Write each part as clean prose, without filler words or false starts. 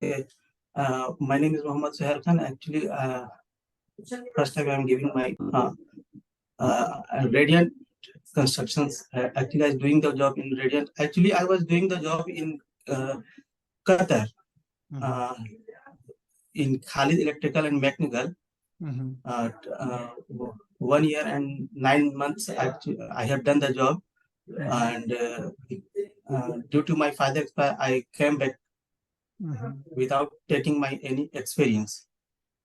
My name is Mohammed Suhail Khan. Actually, first time I'm giving my Radiant Constructions. Actually, I was doing the job in Radiant. Actually, I was doing the job in Qatar, in Khalid Electrical and Mechanical. 1 year and 9 months. Actually, I have done the job, and due to my father expire, I came back without taking my any experience.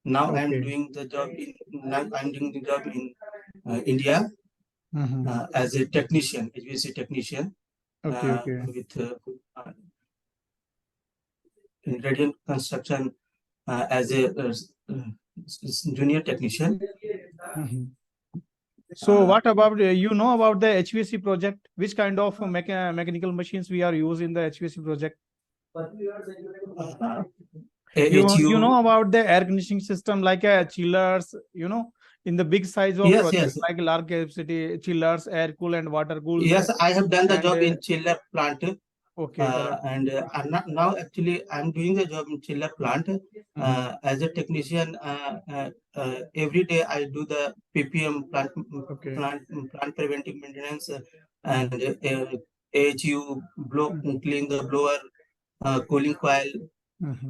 Now I'm doing the job in India as a technician, HVAC technician. With in Radiant Construction as a junior technician. So what about you know about the HVAC project? Which kind of mechanical machines we are using in the HVAC project? You know about the air conditioning system like chillers, you know, in the big size of projects, like large capacity chillers, air cool and water cool. Yes, I have done the job in chiller plant. And now actually I'm doing the job in chiller plant as a technician. Every day I do the PPM plant preventive maintenance and AHU clean the blower, cooling coil.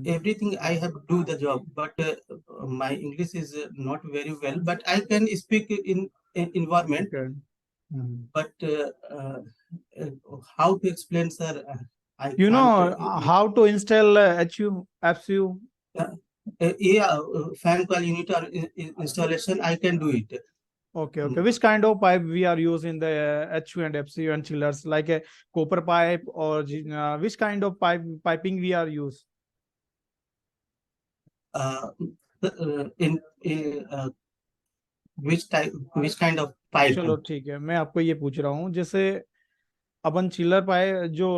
Everything I have to do the job, but my English is not very well, but I can speak in environment. But how to explain, sir? You know how to install HU, FCU? Yeah, fan coil unit or installation, I can do it. Okay. Which kind of pipe we are using the HU and FCU and chillers, like a copper pipe or which kind of piping we are use? Which kind of pipe? चलो ठीक है, मैं आपको ये पूछ रहा हूँ, जैसे अपन चिलर पाइप जो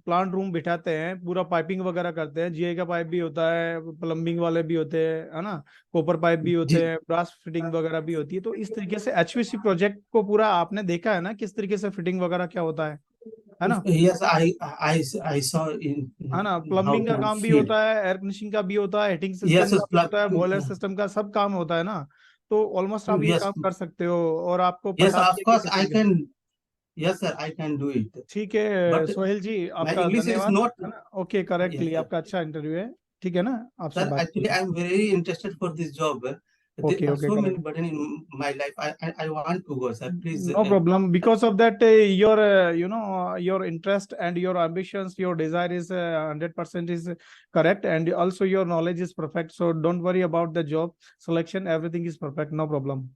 प्लांट रूम बिठाते हैं, पूरा पाइपिंग वगैरह करते हैं, जीआई का पाइप भी होता है, प्लम्बिंग वाले भी होते हैं, है ना, कॉपर पाइप भी होते हैं, ब्रास फिटिंग वगैरह भी होती है। तो इस तरीके से एचवीसी प्रोजेक्ट को पूरा आपने देखा है ना, किस तरीके से फिटिंग वगैरह क्या होता है ना? Yes, I saw in, है ना, प्लम्बिंग का काम भी होता है, एयर कंडीशनिंग का भी होता है, हीटिंग सिस्टम का होता है, बॉयलर सिस्टम का सब काम होता है ना। तो ऑलमोस्ट आप ये काम कर सकते हो और आपको पता है। Yes, of course I can. Yes, sir, I can do it. ठीक है सोहेल जी, आपका धन्यवाद। ओके, करेक्टली, आपका अच्छा इंटरव्यू है, ठीक है ना। आपसे बात actually I am very interested for this job. There are so many burdens in my life. I want to go, sir. Please. No problem. Because of that, your you know, your interest and your ambitions, your desire is 100% is correct, and also your knowledge is perfect. So don't worry about the job selection. Everything is perfect. No problem.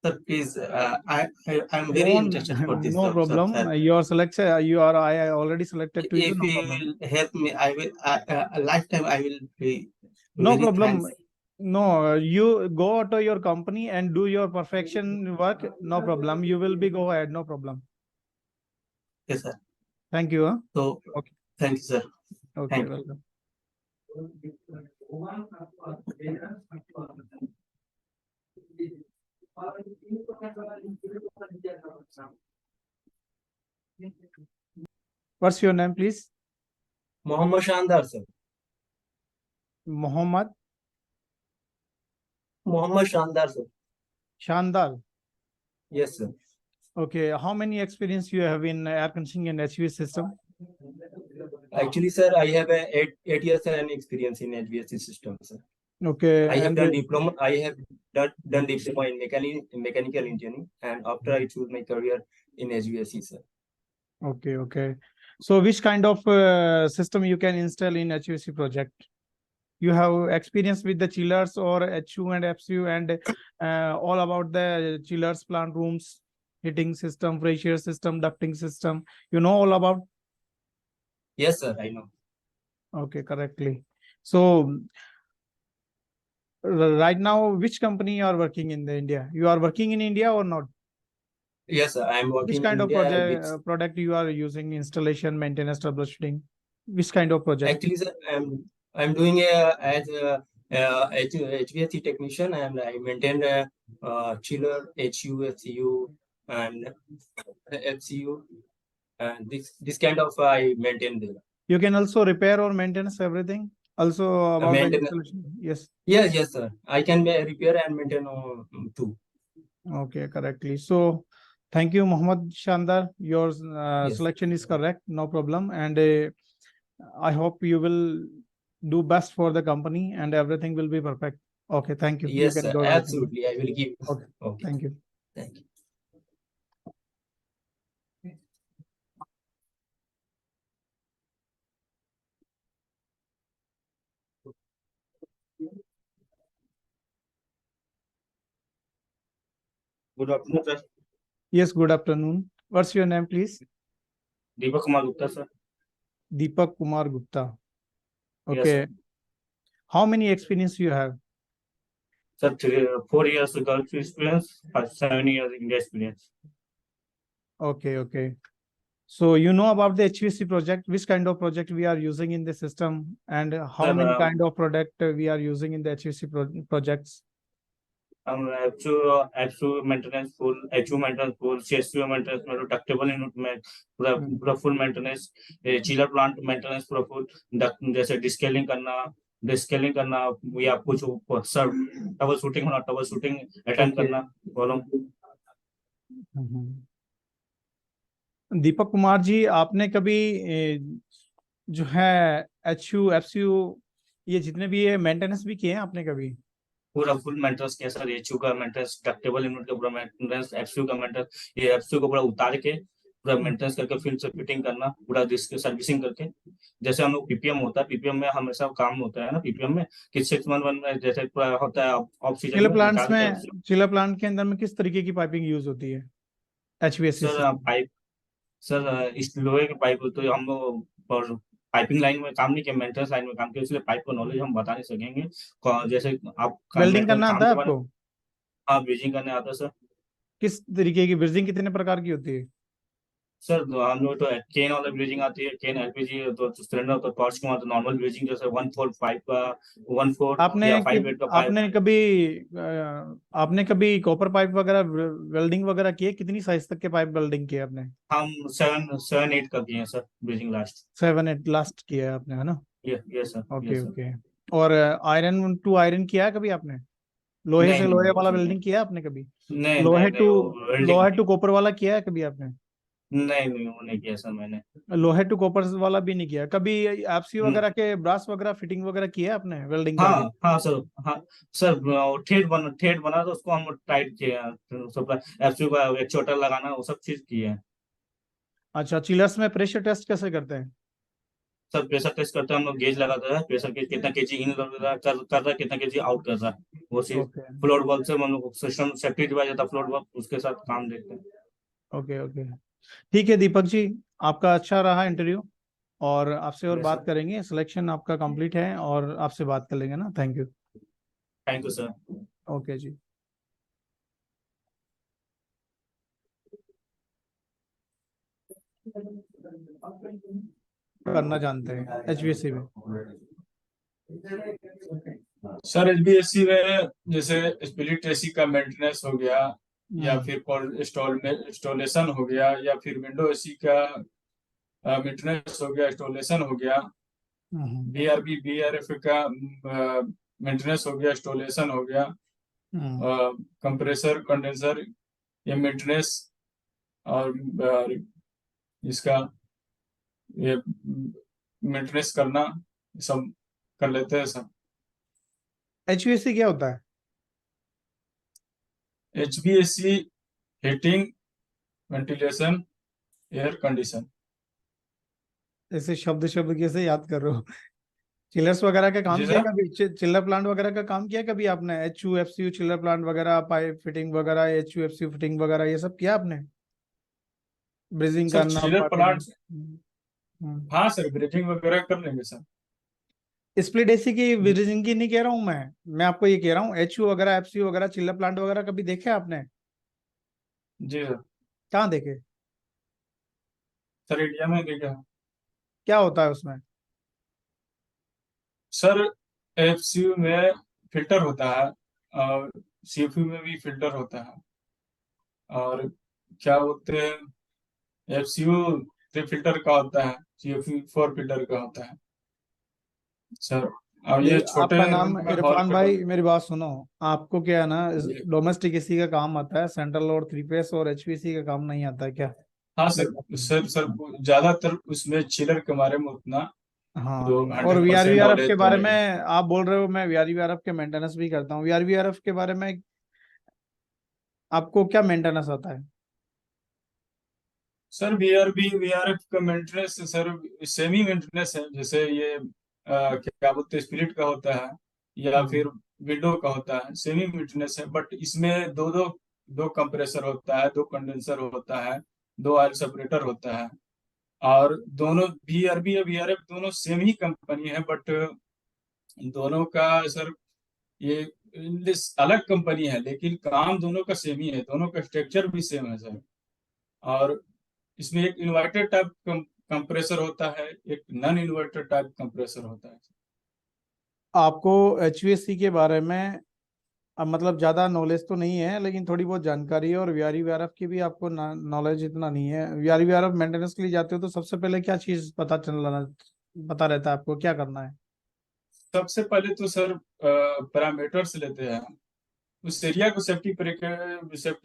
Sir, please, I'm very interested for this no job. Problem. Sir. Your selection, I already selected to you. If you will help me, I will. A lifetime I will be. No problem. Thanks. No, you go to your company and do your perfection work. No problem. You will be go ahead. No problem. Yes, sir. Thank you. Huh? So, okay. Thank you, sir. Okay, thank welcome. What's your name, please? Mohammed Shandar, sir. Mohammed Shandar, sir. Shandar. Yes, sir. Okay, how many experience you have in air conditioning and HVAC system? Actually, sir, I have a 8 years experience in HVAC system, sir. Okay. I have done diploma. I have done diploma in mechanical engineering, and after I choose my career in HVAC, sir. Okay. So, which kind of system you can install in HVAC project? You have experience with the chillers or HU and FCU and all about the chillers, plant rooms, heating system, pressure system, ducting system. You know all about? Yes, sir, I know. Okay, correctly. So, right now, which company you are working in India? You are working in India or not? Yes, sir, I am working. Which kind of product you are using? Installation, maintenance, troubleshooting. Which kind of project? Actually, sir, I'm doing as a HVAC technician, and I maintain a chiller, HU, FCU, and FCU, and this kind of I maintain there. You can also repair or maintenance everything. Also about the Maintenance. installation. Yes. Yes, sir. I can repair and maintain too. Okay, correctly. So, thank you, Mohammed Shandar. Your Yes. selection is correct. No problem. And I hope you will do best for the company and everything will be perfect. Okay, thank you. You Yes, can sir. go right now. Absolutely. I will give. Okay, Okay. thank you. Thank you. Good afternoon, sir. Yes, good afternoon. What's your name, please? Deepak Kumar Gupta, sir. Deepak Kumar Gupta. Yes, Okay. sir. How many experience you have? Sir, 4 years Gulf experience, 7 years India experience. Okay, okay. So you know about the HVAC project, which kind of project we are using in the system, and how Sir, many kind of product we are using in the HVAC projects? HVAC maintenance full, HU maintenance full, CSU maintenance में ductable unit में पूरा full maintenance, chiller plant maintenance पूरा full, जैसे descaling करना या कुछ सब trouble shooting attend Okay. करना प्रॉब्लम। दीपक कुमार जी, आपने कभी जो है HU, FCU ये जितने भी ये मेंटेनेंस भी किए हैं आपने कभी? पूरा फुल मेंटेनेंस किया सर, HU का मेंटेनेंस, डक्टेबल यूनिट का पूरा मेंटेनेंस, FCU का मेंटेनेंस, ये FCU को पूरा उतार के पूरा मेंटेनेंस करके फिर से फिटिंग करना, पूरा इसकी सर्विसिंग करके, जैसे हम लोग पीपीएम होता है, पीपीएम में हमेशा काम होता है ना, पीपीएम में कि 6 मंथ में जैसे पूरा होता है ऑफ सीजन चिलर में प्लांट्स निकाल के में, चिलर प्लांट के अंदर में किस तरीके की पाइपिंग यूज होती है HVAC sir system? Pipe, sir इस लोहे के पाइप तो हम लोग और पाइपिंग लाइन में काम नहीं किया, मेंटेनेंस लाइन में काम किया, इसलिए पाइप का नॉलेज हम बता नहीं सकेंगे। जैसे आप काम वेल्डिंग करना काम आता है के बारे में, आपको? हाँ ब्रिजिंग करने आता है सर। किस तरीके की ब्रिजिंग कितने प्रकार की होती है? सर हम लोग तो केन वाला ब्रिजिंग आती है, केन एलपीजी तो सिलेंडर तो टॉर्च को तो नॉर्मल ब्रिजिंग जैसे 145 का 14 आपने या 58 का पाइप। आपने कभी कॉपर पाइप वगैरह वेल्डिंग वगैरह किए? कितनी साइज तक के पाइप वेल्डिंग किए आपने? हम 7 8 का किए हैं सर ब्रिजिंग लास्ट। 7 8 लास्ट किया है आपने, है ना? ये सर, ये ओके सर। ओके। और आयरन टू आयरन किया है कभी आपने? लोहे नहीं से नहीं लोहे नहीं वाला सर, नहीं वेल्डिंग किया है आपने कभी? नहीं नहीं लोहे नहीं, टू वो वेल्डिंग लोहे नहीं, टू कॉपर वाला किया है कभी आपने? नहीं वो नहीं किया सर मैंने। लोहे टू कॉपर वाला भी नहीं किया कभी? एफसी हम्म, वगैरह के ब्रास वगैरह फिटिंग वगैरह किया है आपने वेल्डिंग हाँ करके? हाँ सर, हाँ सर, ठेठ बना तो उसको हम टाइट किए हैं, सब एफसी का एक चोटर लगाना वो सब चीज किए हैं। अच्छा, चिलर्स में प्रेशर टेस्ट कैसे करते हैं? सर प्रेशर टेस्ट करते हैं हम लोग, गेज लगाते हैं, प्रेशर गेज कितना केजी इन कर रहा कर रहा है, कितना केजी आउट कर रहा है, वो चीज ओके फ्लोट बल्ब से हम लोग सिस्टम सेफ्टी डिवाइस होता है फ्लोट बल्ब, उसके साथ काम देखते हैं। Okay okay. ठीक है दीपक जी, आपका अच्छा रहा इंटरव्यू, और आपसे और यस बात सर, करेंगे। सिलेक्शन आपका कंप्लीट है और आपसे बात कर लेंगे ना। Thank you. Thank you sir. Okay जी। करना जानते हैं HVAC में? सर HVAC में जैसे स्प्लिट एसी का मेंटेनेंस हो गया, या फिर इंस्टॉलेशन हो गया, या फिर विंडो एसी का मेंटेनेंस हो गया, इंस्टॉलेशन हो गया, VRF का मेंटेनेंस हो गया, इंस्टॉलेशन हो गया, कंप्रेसर कंडेंसर ये मेंटेनेंस, और इसका ये मेंटेनेंस करना सब कर लेते हैं सब। HVAC क्या होता है? HVAC heating, ventilation, air condition. ऐसे शब्द शब्द कैसे याद कर रहे हो? चिलर्स वगैरह का काम जी किया सर। कभी? चिल्लर प्लांट वगैरह का काम किया कभी आपने? HU FCU चिल्लर प्लांट वगैरह, पाइप फिटिंग वगैरह, HU FCU फिटिंग वगैरह, ये सब किया आपने? ब्रिजिंग सर करना, चिलर पाइपिंग? प्लांट, हाँ सर ब्रीथिंग वगैरह कर लेंगे सर। स्प्लिट एसी की ब्रिजिंग की नहीं कह रहा हूँ मैं आपको ये कह रहा हूँ HU वगैरह, FCU वगैरह, चिल्लर प्लांट वगैरह कभी देखे आपने? जी सर। कहाँ देखे? सर इंडिया में देखा। क्या होता है उसमें? सर FCU में फिल्टर होता है, और CFU में भी फिल्टर होता है, और क्या बोलते हैं, FCU 3 फिल्टर का होता है, ये 4 फिल्टर का होता है सर। और ये छोटे आपका रूम नाम में हॉल इरफान पे भाई, मेरी बात सुनो। आपको क्या है ना, जी। डोमेस्टिक एसी का काम आता है, सेंट्रल और 3 फेस और एचवीएसी का काम नहीं आता है क्या? हाँ सर ज्यादातर उसमें चिलर के बारे में उतना हाँ जो नहीं, और 100% वीआरवीआरएफ नॉलेज के तो बारे में नहीं है। आप बोल रहे हो, मैं वीआरवीआरएफ के मेंटेनेंस भी करता हूँ। वीआरवीआरएफ के बारे में आपको क्या मेंटेनेंस आता है? सर वीआरएफ का मेंटेनेंस सर सेमी मेंटेनेंस है, जैसे ये क्या बोलते हैं, स्पिरिट का होता है या हम्म। फिर विंडो का होता है, सेमी मेंटेनेंस है। बट इसमें दो कंप्रेसर होता है, 2 कंडेंसर होता है, 2 ऑयल सेपरेटर होता है। और दोनों वीआरबी या वीआरएफ दोनों सेम ही कंपनी है, बट दोनों का सर ये अलग कंपनी है, लेकिन काम दोनों का सेम ही है, दोनों का स्ट्रक्चर भी सेम है सर। और इसमें एक इन्वर्टर टाइप कंप्रेसर होता है, एक नॉन इन्वर्टर टाइप कंप्रेसर होता है। आपको एचवीएसी के बारे में अब मतलब ज्यादा नॉलेज तो नहीं है, लेकिन थोड़ी बहुत जानकारी है, और वीआरएफ की भी आपको नॉलेज इतना नहीं है। वीआरएफ मेंटेनेंस के लिए जाते हो तो सबसे पहले क्या चीज पता रहता है आपको, क्या करना है? सबसे पहले तो सर पैरामीटर्स लेते हैं, उस एरिया को सेफ्टी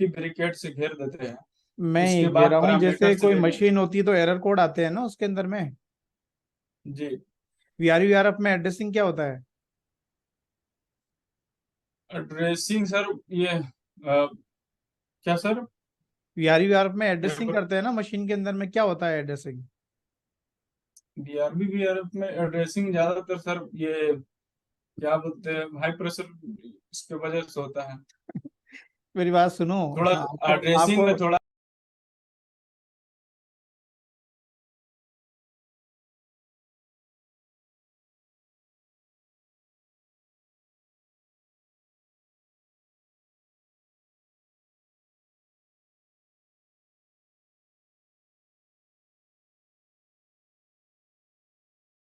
बैरिकेड से घेर देते हैं। मैं ये उसके कह बाद रहा हूँ, जैसे पैरामीटर्स कोई लेने। मशीन होती है तो एरर कोड आते हैं ना उसके अंदर में। जी। वीआरएफ में एड्रेसिंग क्या होता है? ड्रेसिंग सर ये क्या सर? वीआरएफ में एड्रेसिंग करते हैं ना मशीन के अंदर में, क्या होता है एड्रेसिंग? वीआरएफ में ड्रेसिंग ज्यादातर सर ये क्या बोलते हैं, हाई प्रेशर इसके वजह से होता है मेरी बात सुनो। थोड़ा। आपको ड्रेसिंग आपको में थोड़ा